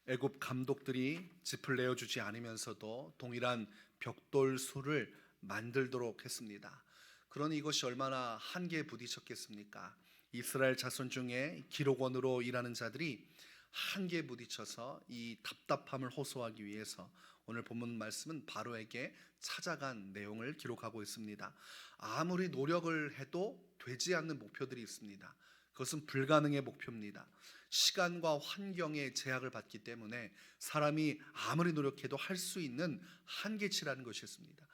애굽 감독들이 짚을 내어주지 않으면서도 동일한 벽돌수를 만들도록 했습니다. 그러니 이것이 얼마나 한계에 부딪혔겠습니까? 이스라엘 자손 중에 기록원으로 일하는 자들이 한계에 부딪혀서 이 답답함을 호소하기 위해서 오늘 본문 말씀은 바로에게 찾아간 내용을 기록하고 있습니다. 아무리 노력을 해도 되지 않는 목표들이 있습니다. 그것은 불가능의 목표입니다. 시간과 환경의 제약을 받기 때문에 사람이 아무리 노력해도 할 수 있는 한계치라는 것이 있습니다.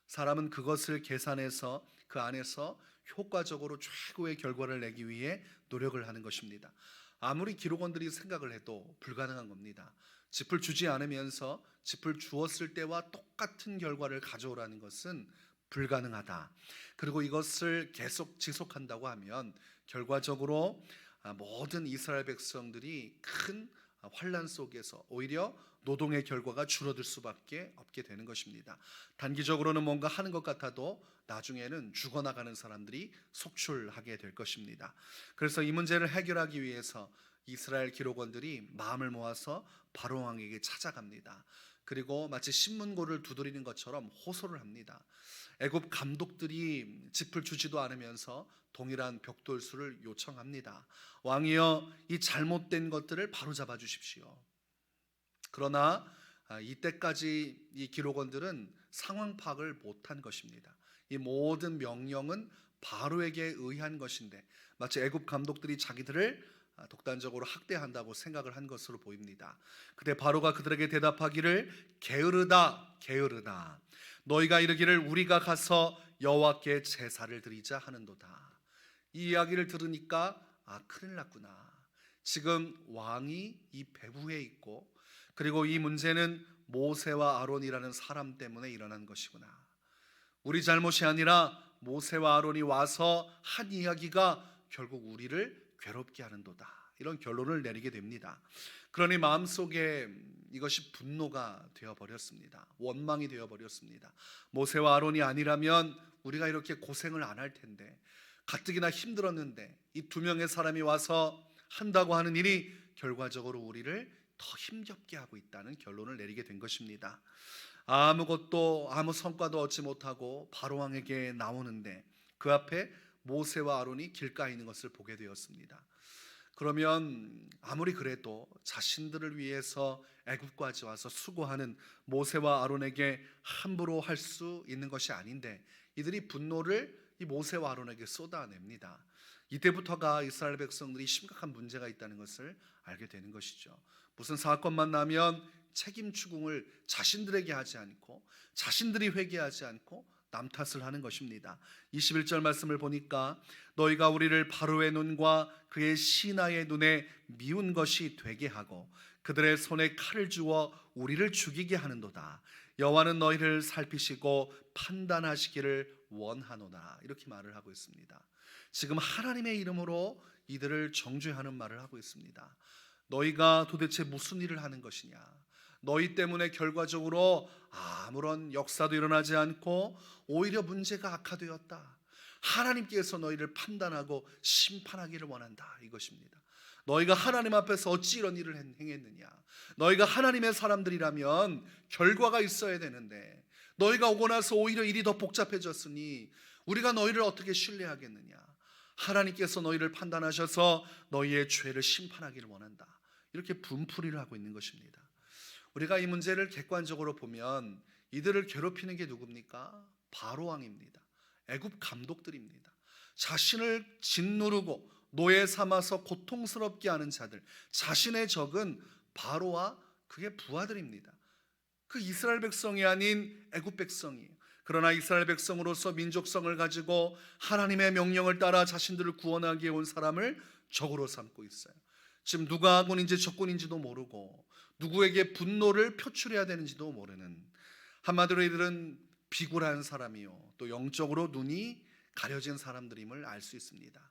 사람은 그것을 계산해서 그 안에서 효과적으로 최고의 결과를 내기 위해 노력을 하는 것입니다. 아무리 기록원들이 생각을 해도 불가능한 겁니다. 짚을 주지 않으면서 짚을 주었을 때와 똑같은 결과를 가져오라는 것은 불가능하다. 그리고 이것을 계속 지속한다고 하면 결과적으로 모든 이스라엘 백성들이 큰 환난 속에서 오히려 노동의 결과가 줄어들 수밖에 없게 되는 것입니다. 단기적으로는 뭔가 하는 것 같아도 나중에는 죽어나가는 사람들이 속출하게 될 것입니다. 그래서 이 문제를 해결하기 위해서 이스라엘 기록원들이 마음을 모아서 바로 왕에게 찾아갑니다. 그리고 마치 신문고를 두드리는 것처럼 호소를 합니다. 애굽 감독들이 짚을 주지도 않으면서 동일한 벽돌수를 요청합니다. 왕이여, 이 잘못된 것들을 바로잡아 주십시오. 그러나 이때까지 이 기록원들은 상황 파악을 못한 것입니다. 이 모든 명령은 바로에게 의한 것인데 마치 애굽 감독들이 자기들을 독단적으로 학대한다고 생각을 한 것으로 보입니다. 그때 바로가 그들에게 대답하기를 게으르다 게으르다, 너희가 이르기를 우리가 가서 여호와께 제사를 드리자 하는도다. 이 이야기를 들으니까 큰일 났구나. 지금 왕이 이 배후에 있고 그리고 이 문제는 모세와 아론이라는 사람 때문에 일어난 것이구나. 우리 잘못이 아니라 모세와 아론이 와서 한 이야기가 결국 우리를 괴롭게 하는도다. 이런 결론을 내리게 됩니다. 그러니 마음속에 이것이 분노가 되어버렸습니다. 원망이 되어버렸습니다. 모세와 아론이 아니라면 우리가 이렇게 고생을 안 할 텐데, 가뜩이나 힘들었는데 이 두 명의 사람이 와서 한다고 하는 일이 결과적으로 우리를 더 힘겹게 하고 있다는 결론을 내리게 된 것입니다. 아무것도 아무 성과도 얻지 못하고 바로왕에게 나오는데 그 앞에 모세와 아론이 길가에 있는 것을 보게 되었습니다. 그러면 아무리 그래도 자신들을 위해서 애굽까지 와서 수고하는 모세와 아론에게 함부로 할 수 있는 것이 아닌데 이들이 분노를 이 모세와 아론에게 쏟아냅니다. 이때부터가 이스라엘 백성들이 심각한 문제가 있다는 것을 알게 되는 것이죠. 무슨 사건만 나면 책임 추궁을 자신들에게 하지 않고 자신들이 회개하지 않고 남 탓을 하는 것입니다. 21절 말씀을 보니까 너희가 우리를 바로의 눈과 그의 신하의 눈에 미운 것이 되게 하고 그들의 손에 칼을 주어 우리를 죽이게 하는도다. 여호와는 너희를 살피시고 판단하시기를 원하노라. 이렇게 말을 하고 있습니다. 지금 하나님의 이름으로 이들을 정죄하는 말을 하고 있습니다. 너희가 도대체 무슨 일을 하는 것이냐? 너희 때문에 결과적으로 아무런 역사도 일어나지 않고 오히려 문제가 악화되었다. 하나님께서 너희를 판단하고 심판하기를 원한다. 이것입니다. 너희가 하나님 앞에서 어찌 이런 일을 행했느냐? 너희가 하나님의 사람들이라면 결과가 있어야 되는데 너희가 오고 나서 오히려 일이 더 복잡해졌으니 우리가 너희를 어떻게 신뢰하겠느냐? 하나님께서 너희를 판단하셔서 너희의 죄를 심판하기를 원한다. 이렇게 분풀이를 하고 있는 것입니다. 우리가 이 문제를 객관적으로 보면 이들을 괴롭히는 게 누굽니까? 바로왕입니다. 애굽 감독들입니다. 자신을 짓누르고 노예 삼아서 고통스럽게 하는 자들, 자신의 적은 바로와 그의 부하들입니다. 그 이스라엘 백성이 아닌 애굽 백성이에요. 그러나 이스라엘 백성으로서 민족성을 가지고 하나님의 명령을 따라 자신들을 구원하기 위해 온 사람을 적으로 삼고 있어요. 지금 누가 아군인지 적군인지도 모르고 누구에게 분노를 표출해야 되는지도 모르는, 한마디로 이들은 비굴한 사람이요 또 영적으로 눈이 가려진 사람들임을 알 수 있습니다.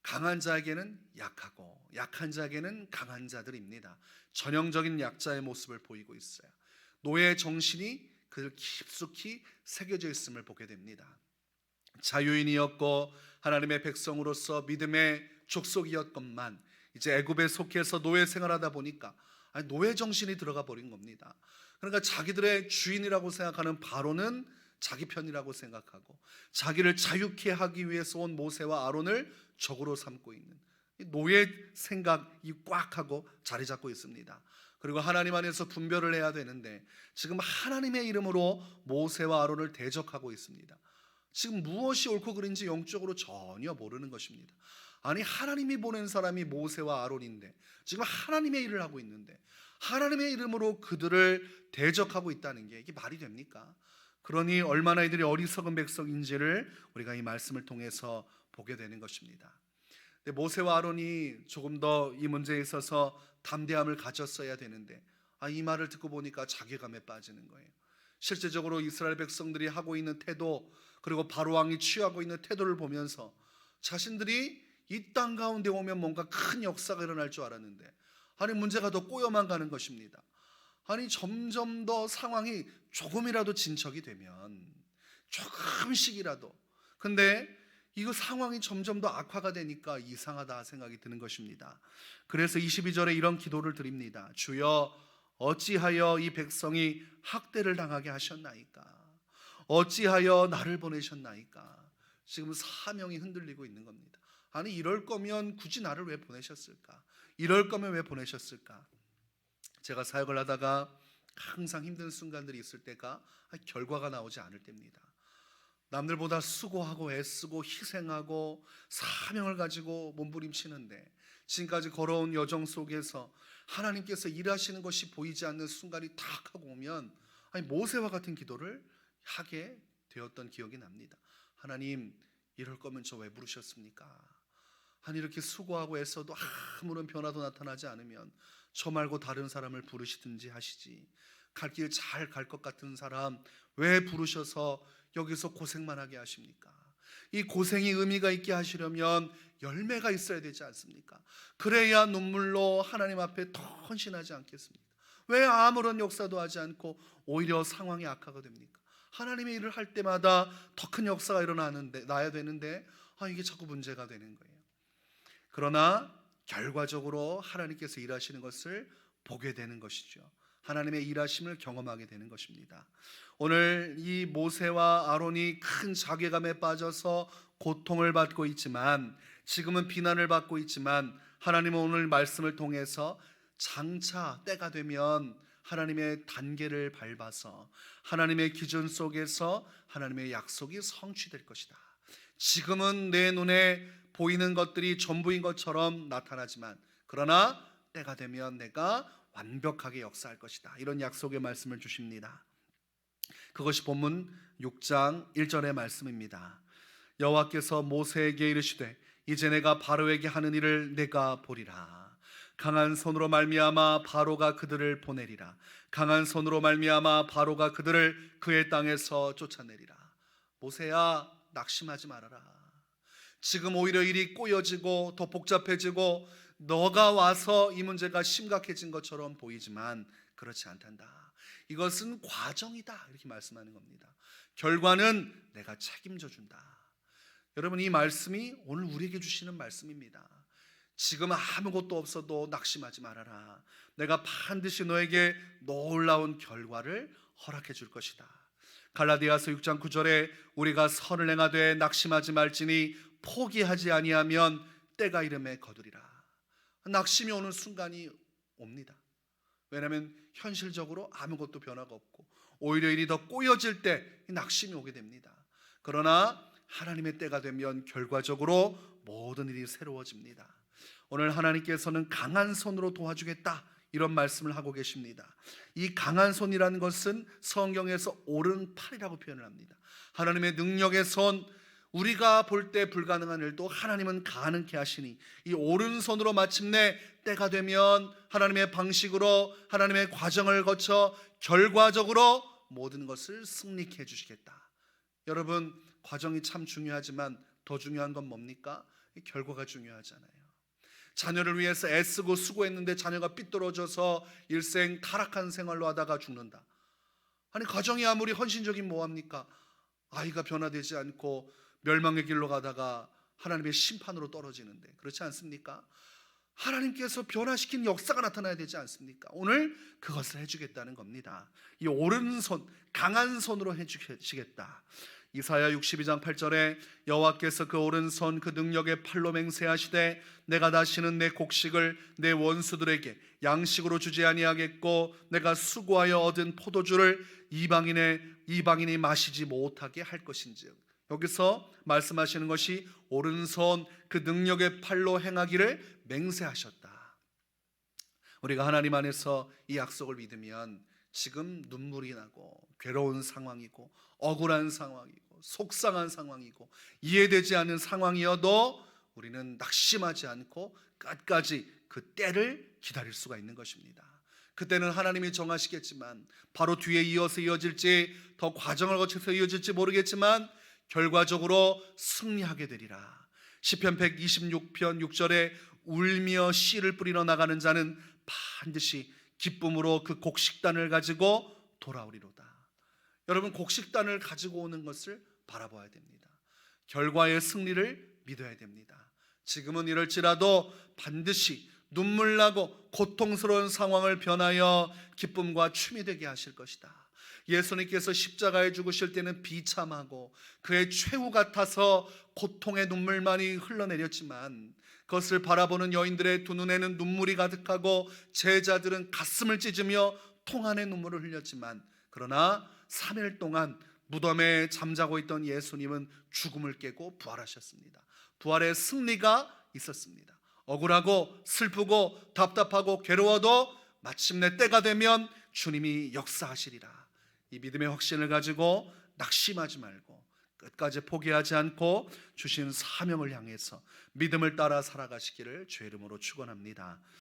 강한 자에게는 약하고 약한 자에게는 강한 자들입니다. 전형적인 약자의 모습을 보이고 있어요. 노예 정신이 그들 깊숙이 새겨져 있음을 보게 됩니다. 자유인이었고 하나님의 백성으로서 믿음의 족속이었건만 이제 애굽에 속해서 노예 생활하다 보니까 아니, 노예 정신이 들어가 버린 겁니다. 그러니까 자기들의 주인이라고 생각하는 바로는 자기 편이라고 생각하고 자기를 자유케 하기 위해서 온 모세와 아론을 적으로 삼고 있는 노예 생각이 꽉 하고 자리 잡고 있습니다. 그리고 하나님 안에서 분별을 해야 되는데 지금 하나님의 이름으로 모세와 아론을 대적하고 있습니다. 지금 무엇이 옳고 그른지 영적으로 전혀 모르는 것입니다. 아니, 하나님이 보낸 사람이 모세와 아론인데 지금 하나님의 일을 하고 있는데 하나님의 이름으로 그들을 대적하고 있다는 게 이게 말이 됩니까? 그러니 얼마나 이들이 어리석은 백성인지를 우리가 이 말씀을 통해서 보게 되는 것입니다. 모세와 아론이 조금 더 이 문제에 있어서 담대함을 가졌어야 되는데 이 말을 듣고 보니까 자괴감에 빠지는 거예요. 실제적으로 이스라엘 백성들이 하고 있는 태도, 그리고 바로 왕이 취하고 있는 태도를 보면서 자신들이 이 땅 가운데 오면 뭔가 큰 역사가 일어날 줄 알았는데 아니, 문제가 더 꼬여만 가는 것입니다. 아니, 점점 더 상황이 조금이라도 진척이 되면 조금씩이라도, 근데 이거 상황이 점점 더 악화가 되니까 이상하다 생각이 드는 것입니다. 그래서 22절에 이런 기도를 드립니다. 주여, 어찌하여 이 백성이 학대를 당하게 하셨나이까? 어찌하여 나를 보내셨나이까? 지금 사명이 흔들리고 있는 겁니다. 아니, 이럴 거면 굳이 나를 왜 보내셨을까? 이럴 거면 왜 보내셨을까? 제가 사역을 하다가 항상 힘든 순간들이 있을 때가 결과가 나오지 않을 때입니다. 남들보다 수고하고 애쓰고 희생하고 사명을 가지고 몸부림치는데 지금까지 걸어온 여정 속에서 하나님께서 일하시는 것이 보이지 않는 순간이 탁 하고 오면 모세와 같은 기도를 하게 되었던 기억이 납니다. 하나님, 이럴 거면 저 왜 부르셨습니까? 아니, 이렇게 수고하고 애써도 아무런 변화도 나타나지 않으면 저 말고 다른 사람을 부르시든지 하시지. 갈 길 잘 갈 것 같은 사람 왜 부르셔서 여기서 고생만 하게 하십니까? 이 고생이 의미가 있게 하시려면 열매가 있어야 되지 않습니까? 그래야 눈물로 하나님 앞에 더 헌신하지 않겠습니까? 왜 아무런 역사도 하지 않고 오히려 상황이 악화가 됩니까? 하나님의 일을 할 때마다 더 큰 역사가 나야 되는데 이게 자꾸 문제가 되는 거예요. 그러나 결과적으로 하나님께서 일하시는 것을 보게 되는 것이죠. 하나님의 일하심을 경험하게 되는 것입니다. 오늘 이 모세와 아론이 큰 자괴감에 빠져서 고통을 받고 있지만, 지금은 비난을 받고 있지만, 하나님은 오늘 말씀을 통해서 장차 때가 되면 하나님의 단계를 밟아서 하나님의 기준 속에서 하나님의 약속이 성취될 것이다. 지금은 내 눈에 보이는 것들이 전부인 것처럼 나타나지만 그러나 때가 되면 내가 완벽하게 역사할 것이다. 이런 약속의 말씀을 주십니다. 그것이 본문 6장 1절의 말씀입니다. 여호와께서 모세에게 이르시되 이제 내가 바로에게 하는 일을 내가 보리라. 강한 손으로 말미암아 바로가 그들을 보내리라. 강한 손으로 말미암아 바로가 그들을 그의 땅에서 쫓아내리라. 모세야, 낙심하지 말아라. 지금 오히려 일이 꼬여지고 더 복잡해지고 너가 와서 이 문제가 심각해진 것처럼 보이지만 그렇지 않단다. 이것은 과정이다. 이렇게 말씀하는 겁니다. 결과는 내가 책임져 준다. 여러분, 이 말씀이 오늘 우리에게 주시는 말씀입니다. 지금 아무것도 없어도 낙심하지 말아라. 내가 반드시 너에게 놀라운 결과를 허락해 줄 것이다. 갈라디아서 6장 9절에 우리가 선을 행하되 낙심하지 말지니 포기하지 아니하면 때가 이름에 거두리라. 낙심이 오는 순간이 옵니다. 왜냐하면 현실적으로 아무것도 변화가 없고 오히려 일이 더 꼬여질 때 낙심이 오게 됩니다. 그러나 하나님의 때가 되면 결과적으로 모든 일이 새로워집니다. 오늘 하나님께서는 강한 손으로 도와주겠다, 이런 말씀을 하고 계십니다. 이 강한 손이라는 것은 성경에서 오른팔이라고 표현을 합니다. 하나님의 능력의 손, 우리가 볼 때 불가능한 일도 하나님은 가능케 하시니 이 오른손으로 마침내 때가 되면 하나님의 방식으로 하나님의 과정을 거쳐 결과적으로 모든 것을 승리케 해주시겠다. 여러분, 과정이 참 중요하지만 더 중요한 건 뭡니까? 이 결과가 중요하잖아요. 자녀를 위해서 애쓰고 수고했는데 자녀가 삐뚤어져서 일생 타락한 생활로 하다가 죽는다. 아니, 가정이 아무리 헌신적인 뭐합니까? 아이가 변화되지 않고 멸망의 길로 가다가 하나님의 심판으로 떨어지는데, 그렇지 않습니까? 하나님께서 변화시킨 역사가 나타나야 되지 않습니까? 오늘 그것을 해주겠다는 겁니다. 이 오른손, 강한 손으로 해주시겠다. 이사야 62장 8절에 여호와께서 그 오른손 그 능력의 팔로 맹세하시되 내가 다시는 내 곡식을 내 원수들에게 양식으로 주지 아니하겠고 내가 수고하여 얻은 포도주를 이방인이 마시지 못하게 할 것인즉. 여기서 말씀하시는 것이 오른손 그 능력의 팔로 행하기를 맹세하셨다. 우리가 하나님 안에서 이 약속을 믿으면 지금 눈물이 나고 괴로운 상황이고 억울한 상황이고 속상한 상황이고 이해되지 않는 상황이어도 우리는 낙심하지 않고 끝까지 그 때를 기다릴 수가 있는 것입니다. 그때는 하나님이 정하시겠지만 바로 뒤에 이어서 이어질지 더 과정을 거쳐서 이어질지 모르겠지만 결과적으로 승리하게 되리라. 시편 126편 6절에 울며 씨를 뿌리러 나가는 자는 반드시 기쁨으로 그 곡식단을 가지고 돌아오리로다. 여러분, 곡식단을 가지고 오는 것을 바라봐야 됩니다. 결과의 승리를 믿어야 됩니다. 지금은 이럴지라도 반드시 눈물 나고 고통스러운 상황을 변하여 기쁨과 춤이 되게 하실 것이다. 예수님께서 십자가에 죽으실 때는 비참하고 그의 최후 같아서 고통의 눈물만이 흘러내렸지만 그것을 바라보는 여인들의 두 눈에는 눈물이 가득하고 제자들은 가슴을 찢으며 통한의 눈물을 흘렸지만 그러나 3일 동안 무덤에 잠자고 있던 예수님은 죽음을 깨고 부활하셨습니다. 부활의 승리가 있었습니다. 억울하고 슬프고 답답하고 괴로워도 마침내 때가 되면 주님이 역사하시리라. 이 믿음의 확신을 가지고 낙심하지 말고 끝까지 포기하지 않고 주신 사명을 향해서 믿음을 따라 살아가시기를 주의 이름으로 축원합니다.